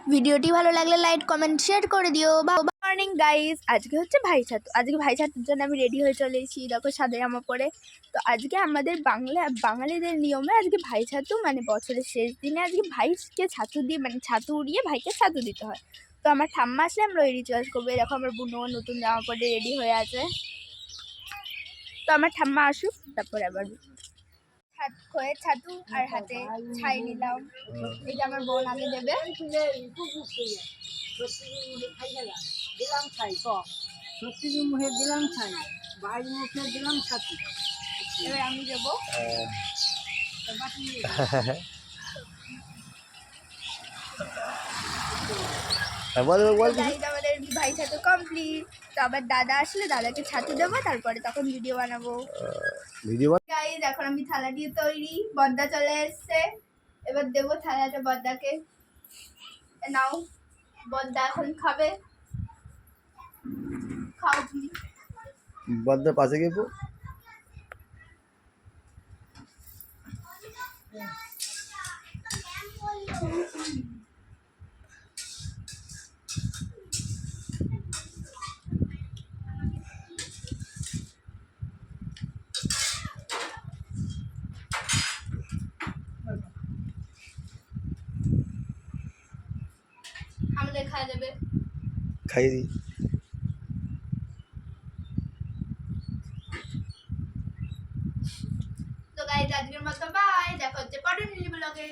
ভিডিওটি ভালো লাগলে লাইক কমেন্ট শেয়ার করে দিও। মর্নিং গাইস, আজকে হচ্ছে ভাইছাতু। আজকে ভাইছাতুর জন্য আমি রেডি হয়ে চলে এসেছি, দেখো সাদা জামা পরে। তো আজকে আমাদের বাঙালিদের নিয়মে আজকে ভাইছাতু, মানে বছরের শেষ দিনে আজকে ভাইকে ছাতু দিয়ে, মানে ছাতু উড়িয়ে ভাইকে ছাতু দিতে হয়। তো আমার ঠাম্মা আসলে আমরা ওই রিচুয়ালস করবো। এরকম আমার বোনও নতুন জামা পরে রেডি হয়ে আছে। তো আমার ঠাম্মা আসুক, তারপরে আবার খয়ে ছাতু আর হাতে ছাই নিলাম। এটা আমার বোন আগে দেবে। দিলাম ছাই, সত্যির মুখে দিলাম ছাই, বাইর মুখে দিলাম ছাতু। এবার আমি দেবো। আমাদের ভাই ছাতু কমপ্লিট। তো আবার দাদা আসলে দাদাকে ছাতু দেবো, তারপরে তখন ভিডিও বানাবো। গাইস, এখন আমি থালা দিয়ে তৈরি। বদ্দা চলে এসছে, এবার দেবো থালাটা বদ্দাকে। নাও, বদ্দা এখন খাবে। খাও তুমি। বদ্দার পাশে গিয়ে আমাদের খাওয়া যাবে, খাইয়ে দিই। তো গাইস আজকের মতো বাই, দেখা হচ্ছে পরের ব্লগে।